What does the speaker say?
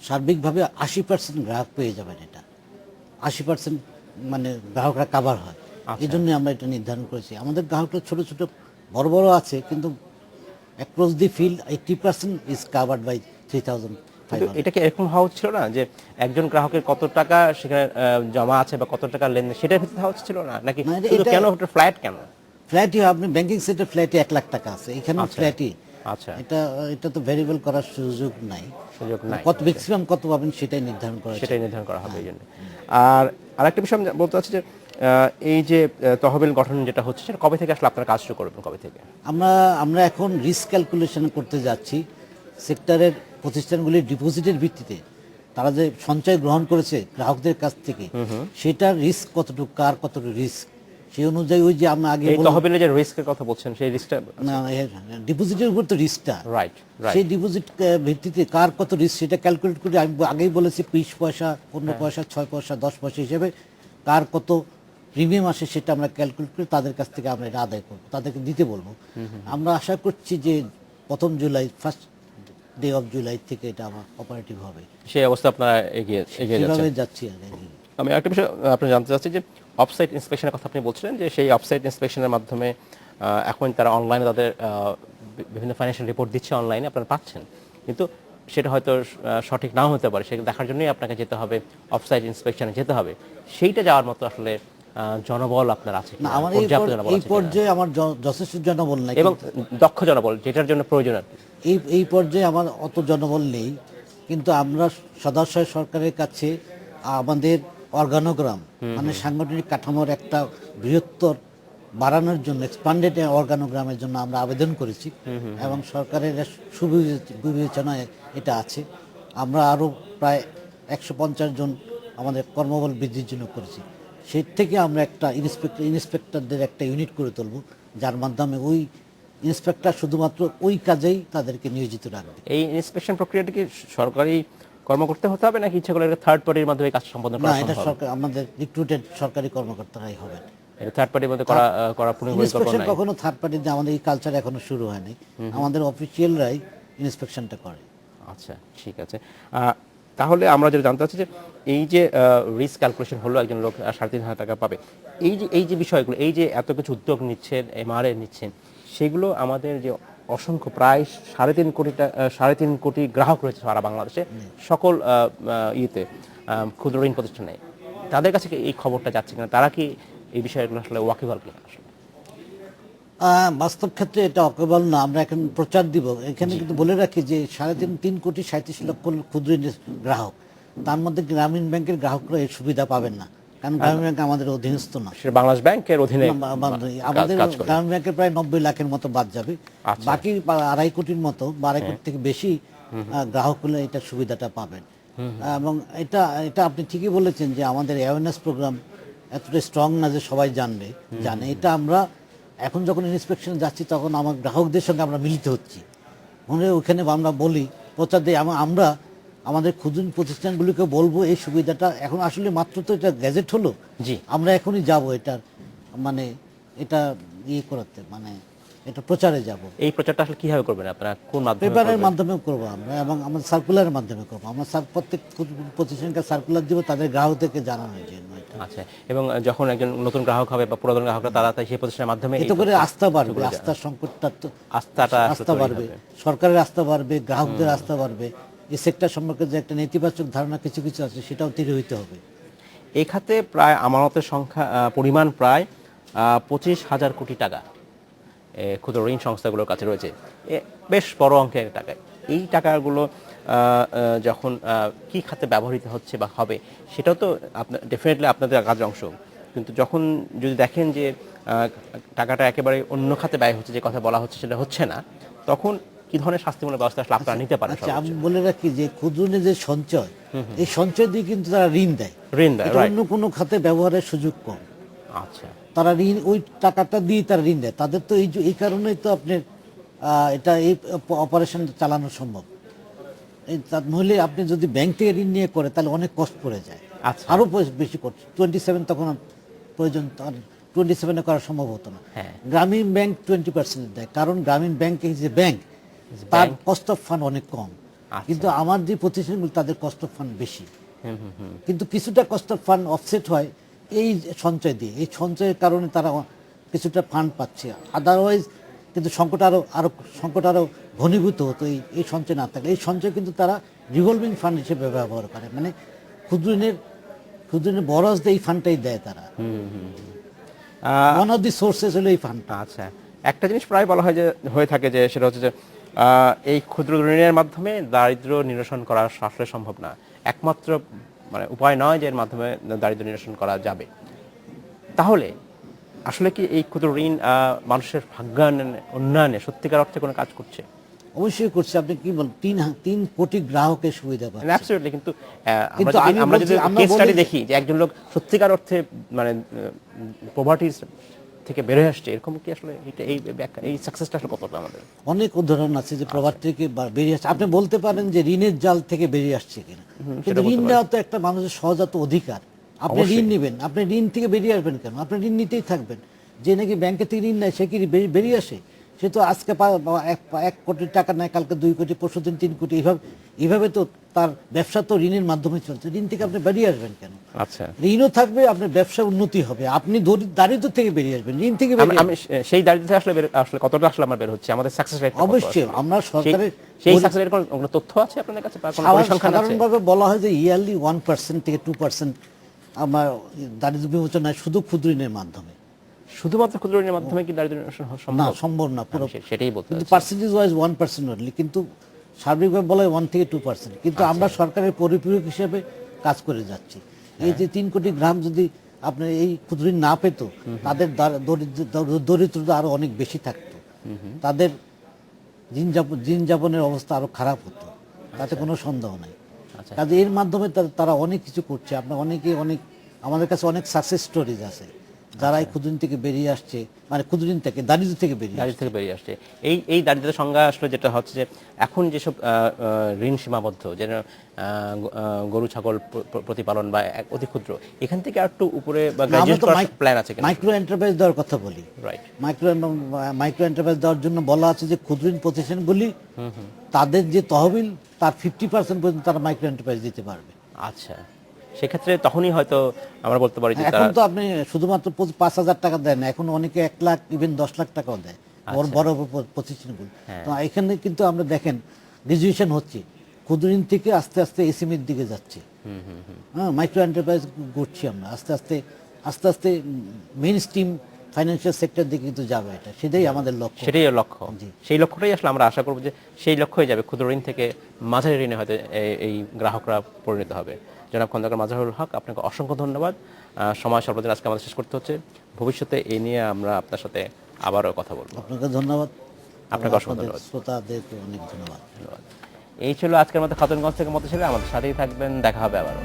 সার্বিকভাবে 80% গ্রাহক পেয়ে যাবেন। এটা 80% মানে গ্রাহকরা কাভার হয়। এই জন্যই আমরা এটা নির্ধারণ করেছি। আমাদের গ্রাহকরা ছোট ছোট বড় বড় আছে, কিন্তু across the field 80% is covered by 3500। এটা কি এরকম হওয়া ছিল না যে একজন গ্রাহকের কত টাকা সেখানে জমা আছে বা কত টাকা লেনদেন সেটার ভিত্তিতে হওয়া ছিল না, নাকি না, শুধু এটা কেন ফ্ল্যাট কেন? ফ্ল্যাটই আপনি ব্যাংকিং সেক্টর ফ্ল্যাটে 1 লাখ টাকা আছে, এখানেও ফ্ল্যাটই। আচ্ছা, এটা এটা তো ভেরিয়েবল করার সুযোগ নাই। সুযোগ নাই, কত ম্যাক্সিমাম কত পাবেন সেটাই নির্ধারণ করা হয়েছে। সেটাই নির্ধারণ করা হবে এই জন্য। আর আরেকটা বিষয় আমি বলতে চাচ্ছি যে এই যে তহবিল গঠন যেটা হচ্ছে সেটা কবে থেকে আসলে আপনারা কাজ শুরু করবেন, কবে থেকে? আমরা এখন রিস্ক ক্যালকুলেশন করতে যাচ্ছি। সেক্টরের প্রতিষ্ঠানগুলির ডিপোজিটের ভিত্তিতে তারা যে সঞ্চয় গ্রহণ করেছে গ্রাহকদের কাছ থেকে, সেটার রিস্ক কতটুকু, কার কতটুকু রিস্ক, সেই অনুযায়ী ওই যে আমরা আগে এই তহবিলে যে রিস্কের কথা বলছেন সেই রিস্কটা ডিপোজিটের উপর তো রিস্কটা, রাইট সেই ডিপোজিট ভিত্তিতে কার কত রিস্ক সেটা ক্যালকুলেট করে আমি আগেই বলেছি 20 পয়সা, 15 পয়সা, 6 পয়সা, 10 পয়সা হিসেবে কার কত প্রিমিয়াম আসে সেটা আমরা ক্যালকুলেট করে তাদের কাছ থেকে আমরা এটা আদায় করবো, তাদেরকে দিতে বলবো। আমরা আশা করছি যে 1 July, first day of July থেকে এটা আমার অপারেটিভ হবে। সেই অবস্থা আপনারা এগিয়ে সেভাবে যাচ্ছেন। যাচ্ছি আর কি। আমি একটা বিষয় আপনি জানতে চাচ্ছি যে অফসাইট ইন্সপেকশনের কথা আপনি বলছিলেন যে সেই অফসাইট ইন্সপেকশনের মাধ্যমে এখন তারা অনলাইনে তাদের বিভিন্ন ফাইন্যান্সিয়াল রিপোর্ট দিচ্ছে, অনলাইনে আপনারা পাচ্ছেন, কিন্তু সেটা হয়তো সঠিক নাও হতে পারে। সেটা দেখার জন্যই আপনাকে যেতে হবে, অফসাইট ইন্সপেকশনে যেতে হবে। সেইটা যাওয়ার মতো আসলে জনবল আপনার আছে না, কিনা, আমার পর্যাপ্ত জনবল এই আছে কিনা? পর্যায়ে আমার যথেষ্ট জনবল নাই, এবং দক্ষ জনবল যেটার জন্য প্রয়োজন আর কি। এই পর্যায়ে আমার অত জনবল নেই, কিন্তু আমরা সদস্য সরকারের কাছে আমাদের অর্গানোগ্রাম মানে সাংগঠনিক কাঠামোর একটা বৃহত্তর বাড়ানোর জন্য, এক্সপান্ডেড অর্গানোগ্রামের জন্য আমরা আবেদন করেছি এবং সরকারের সুবিবেচনায় এটা আছে। আমরা আরও প্রায় 150 জন আমাদের কর্মবল বৃদ্ধির জন্য করেছি। সেই থেকে আমরা একটা ইন্সপেক্টরদের একটা ইউনিট করে তুলব, যার মাধ্যমে ওই ইন্সপেক্টর শুধুমাত্র ওই কাজেই তাদেরকে নিয়োজিত রাখবে। এই ইন্সপেকশন প্রক্রিয়াটা কি সরকারি কর্মকর্তা হতে হবে নাকি ইচ্ছা করলে থার্ড পার্টির মাধ্যমে কাজ সম্পাদন করা না, সম্ভব? এটা সরকার, আমাদের রিক্রুটেড সরকারি কর্মকর্তারাই হবেন। এটা থার্ড পার্টির মধ্যে করা পরিকল্পনা ইন্সপেকশন নাই? কখনো থার্ড পার্টিতে, আমাদের এই কালচার এখনো শুরু হয়নি, আমাদের অফিসিয়ালরাই ইন্সপেকশনটা করে। আচ্ছা, ঠিক আছে। তাহলে আমরা যেটা জানতে চাচ্ছি যে এই যে রিস্ক ক্যালকুলেশন হলো, একজন লোক 3,500 টাকা পাবে, এই যে বিষয়গুলো, এই যে এত কিছু উদ্যোগ নিচ্ছেন, এমআরএ নিচ্ছেন, সেগুলো আমাদের যে অসংখ্য প্রায় 3.5 কোটি গ্রাহক রয়েছে সারা বাংলাদেশে সকল ইয়েতে ক্ষুদ্র ঋণ প্রতিষ্ঠানে, তাদের কাছে কি এই খবরটা যাচ্ছে কিনা, তারা কি এই বিষয়গুলো আসলে ওয়াকিবহাল কিনা? আসলে বাস্তব ক্ষেত্রে এটা অকেবল না, আমরা এখন প্রচার দিব। এখানে কিন্তু বলে রাখি যে 3.37 কোটি ক্ষুদ্র ঋণের গ্রাহক, তার মধ্যে গ্রামীণ ব্যাংকের গ্রাহকরা এই সুবিধা পাবেন না, কারণ গ্রামীণ ব্যাংক আমাদের অধীনস্থ না। সেটা বাংলাদেশ ব্যাংকের অধীনে আমাদের গ্রামীণ ব্যাংকের প্রায় 90 লাখের মতো বাদ যাবে। বাকি 2.5 কোটির মতো বা 2.5 কোটি থেকে বেশি গ্রাহক হলে এটা সুবিধাটা পাবেন। এবং এটা আপনি ঠিকই বলেছেন যে আমাদের অ্যাওয়ারনেস প্রোগ্রাম এতটা স্ট্রং না যে সবাই জানে। এটা আমরা এখন যখন ইন্সপেকশনে যাচ্ছি তখন আমার গ্রাহকদের সঙ্গে আমরা মিলিত হচ্ছি, ওখানে আমরা বলি, প্রচার দিই। আমরা আমাদের ক্ষুদ্র প্রতিষ্ঠানগুলিকে বলবো এই সুবিধাটা এখন আসলে মাত্র তো এটা গ্যাজেট হলো, আমরা এখনই যাব এটার মানে এটা করাতে, মানে এটা প্রচারে যাব। এই প্রচারটা আসলে কিভাবে করবেন আপনারা, কোন মাধ্যমে? পেপারের মাধ্যমেও করবো আমরা, এবং আমাদের সার্কুলারের মাধ্যমে করবো। আমরা প্রত্যেক প্রতিষ্ঠানকে সার্কুলার দিব তাদের গ্রাহকদেরকে জানানোর জন্য। আচ্ছা, এবং যখন একজন নতুন গ্রাহক হবে বা পুরাতন গ্রাহকরা, তারা তাই সেই প্রতিষ্ঠানের মাধ্যমে এতে করে আস্থা বাড়বে, আস্থার সংকটটা আস্থা বাড়বে, সরকারের আস্থা বাড়বে, গ্রাহকদের আস্থা বাড়বে। এই সেক্টর সম্পর্কে যে একটা নেতিবাচক ধারণা কিছু কিছু আছে সেটাও তৈরি হইতে হবে। এই খাতে প্রায় আমানতের পরিমাণ প্রায় 25,000 কোটি টাকা ক্ষুদ্র ঋণ সংস্থাগুলোর কাছে রয়েছে, বেশ বড় অঙ্কের টাকা। এই টাকাগুলো যখন কি খাতে ব্যবহৃত হচ্ছে বা হবে সেটাও তো ডেফিনেটলি আপনাদের কাজের অংশ, কিন্তু যখন যদি দেখেন যে টাকাটা একেবারে অন্য খাতে ব্যয় হচ্ছে, যে কথা বলা হচ্ছে সেটা হচ্ছে না, তখন কি ধরনের শাস্তিমূলক ব্যবস্থা আসলে আপনারা নিতে পারেন? আচ্ছা, আমি বলে রাখি যে ক্ষুদ্র ঋণের যে সঞ্চয়, এই সঞ্চয় দিয়ে কিন্তু তারা ঋণ দেয়, অন্য কোনো খাতে ব্যবহারের সুযোগ কম। আচ্ছা, তারা ঋণ ওই টাকাটা দিয়ে তারা ঋণ দেয় তাদের, তো এই কারণেই তো আপনার এটা এই অপারেশন চালানো সম্ভব। নইলে আপনি যদি ব্যাংক থেকে ঋণ নিয়ে করে তাহলে অনেক কষ্ট পড়ে যায়, আরো বেশি কষ্ট। 27 তখন প্রয়োজন, 27 করা সম্ভব হতো না। গ্রামীণ ব্যাংক 20% দেয়, কারণ গ্রামীণ ব্যাংক যে ব্যাংক, তার কস্ট অফ ফান্ড অনেক কম। কিন্তু আমার যে প্রতিষ্ঠানগুলো তাদের কস্ট অফ ফান্ড বেশি, কিন্তু কিছুটা কস্ট অফ ফান্ড অফসেট হয় এই সঞ্চয় দিয়ে, এই সঞ্চয়ের কারণে তারা কিছুটা ফান্ড পাচ্ছে। আদারওয়াইজ কিন্তু সংকট আরো ঘনীভূত হতো এই সঞ্চয় না থাকলে। এই সঞ্চয় কিন্তু তারা রিভলভিং ফান্ড হিসেবে ব্যবহার করে, মানে ক্ষুদ্র ঋণের বরজ এই ফান্ডটাই দেয় তারা। ওয়ান অফ দি সোর্সেস হলো এই ফান্ডটা। আচ্ছা, একটা জিনিস প্রায় বলা হয় যে হয়ে থাকে যে সেটা হচ্ছে যে এই ক্ষুদ্র ঋণের মাধ্যমে দারিদ্র্য নিরসন করা আসলে সম্ভব না, একমাত্র মানে উপায় নয় যে এর মাধ্যমে দারিদ্র্য নিরসন করা যাবে। তাহলে আসলে কি এই ক্ষুদ্র ঋণ মানুষের উন্নয়নে সত্যিকার অর্থে কোনো কাজ করছে? অবশ্যই করছে। আপনি কি বলেন, 3 কোটি গ্রাহকের সুবিধা পাচ্ছে। অ্যাবসলিউটলি। কিন্তু আমরা যদি কেস স্টাডি দেখি যে একজন লোক সত্যিকার অর্থে মানে পভার্টি থেকে বের হয়ে আসছে, এরকম কি আসলে এই সাকসেসটা আসলে কতটা? আমাদের অনেক উদাহরণ আছে যে প্রভার্টি থেকে বেরিয়ে আসছে। আপনি বলতে পারেন যে ঋণের জাল থেকে বেরিয়ে আসছে কিনা, কিন্তু ঋণ নেওয়া তো একটা মানুষের সহজাত অধিকার। আপনি ঋণ নেবেন, আপনি ঋণ থেকে বেরিয়ে আসবেন কেন? আপনি ঋণ নিতেই থাকবেন। যে নাকি ব্যাংকে থেকে ঋণ নেয় সে কি বেরিয়ে আসে? সে তো আজকে 1 কোটি টাকা নেয়, কালকে 2 কোটি, পরশুদিন 3 কোটি, এইভাবে তো তার ব্যবসা তো ঋণের মাধ্যমে চলছে। ঋণ থেকে আপনি বেরিয়ে আসবেন কেন? আচ্ছা, ঋণও থাকবে, আপনার ব্যবসা উন্নতি হবে, আপনি দারিদ্র থেকে বেরিয়ে আসবেন, ঋণ থেকে আমি সেই দারিদ্র আসলে কতটা আসলে আমার বের হচ্ছে, আমাদের সাকসেস রেট অবশ্যই আমরা সরকারের সেই সাকসেস রেট কোনো তথ্য আছে আপনাদের কাছে? সাধারণভাবে বলা হয় যে ইয়ারলি 1% থেকে 2% আমার দারিদ্র বিমোচন হয় শুধু ক্ষুদ্র ঋণের মাধ্যমে। শুধুমাত্র ক্ষুদ্র ঋণের মাধ্যমে কি দারিদ্র নিরসন না, সম্ভব না। পুরো সেটাই বলতে কিন্তু পার্সেন্টেজ ওয়াইজ 1% অনলি, কিন্তু সার্বিকভাবে বলা হয় 1 থেকে 2%। কিন্তু আমরা সরকারের পরিপূরক হিসেবে কাজ করে যাচ্ছি। এই যে 3 কোটি গ্রাম যদি আপনার এই ক্ষুদ্র ঋণ না পেত, তাদের দরিদ্রতা আরো অনেক বেশি থাকতো, তাদের দিন যাপনের অবস্থা আরো খারাপ হতো, তাতে কোনো সন্দেহ নাই। কাজে এর মাধ্যমে তারা অনেক কিছু করছে। আপনার আমাদের কাছে অনেক সাকসেস স্টোরিজ আছে যারা এই ক্ষুদ্র ঋণ থেকে বেরিয়ে আসছে, মানে ক্ষুদ্র ঋণ থেকে দারিদ্র থেকে বেরিয়ে আসছে। এই দারিদ্রের সংজ্ঞা আসলে যেটা হচ্ছে যে এখন যেসব ঋণ সীমাবদ্ধ, যেন গরু ছাগল প্রতিপালন বা অতি ক্ষুদ্র, এখান থেকে আর একটু উপরে বা গ্র্যাজুয়েট করার প্ল্যান আছে কিনা? মাইক্রো এন্টারপ্রাইজ দেওয়ার কথা বলি। রাইট। মাইক্রো এন্টারপ্রাইজ দেওয়ার জন্য বলা আছে যে ক্ষুদ্র ঋণ প্রতিষ্ঠানগুলি তাদের যে তহবিল তার 50% পর্যন্ত তারা মাইক্রো এন্টারপ্রাইজ দিতে পারবে। আচ্ছা, সেক্ষেত্রে তখনই হয়তো আমরা বলতে পারি যে এখন তো আপনি শুধুমাত্র 5,000 টাকা দেন না, এখন অনেকে 1 লাখ, ইভেন 10 লাখ টাকাও দেয় বড় প্রতিষ্ঠানগুলো। তো এখানে কিন্তু আমরা দেখেন গ্রাজুয়েশন হচ্ছে, ক্ষুদ্র ঋণ থেকে আস্তে আস্তে এসএমইর দিকে যাচ্ছে। হ্যাঁ, মাইক্রো এন্টারপ্রাইজ করছি আমরা আস্তে আস্তে মেইন স্ট্রিম ফাইন্যান্সিয়াল সেক্টর দিকে কিন্তু যাবে। এটা সেটাই আমাদের লক্ষ্য। সেটাই লক্ষ্য। সেই লক্ষ্যটাই আসলে আমরা আশা করব যে সেই লক্ষ্যই যাবে, ক্ষুদ্র ঋণ থেকে মাঝারি ঋণে হয়তো এই গ্রাহকরা পরিণত হবে। জনাব খন্দকার মাজহারুল হক, আপনাকে অসংখ্য ধন্যবাদ। সময় সর্বদিন আজকে আমাদের শেষ করতে হচ্ছে, ভবিষ্যতে এই নিয়ে আমরা আপনার সাথে আবারও কথা বলবো। আপনাকে ধন্যবাদ। আপনাকে অসংখ্য ধন্যবাদ। শ্রোতাদেরকে অনেক ধন্যবাদ। এই ছিল আজকের মতো খাতুনগঞ্জ থেকে মতো ছিল। আমাদের সাথেই থাকবেন, দেখা হবে আবারও।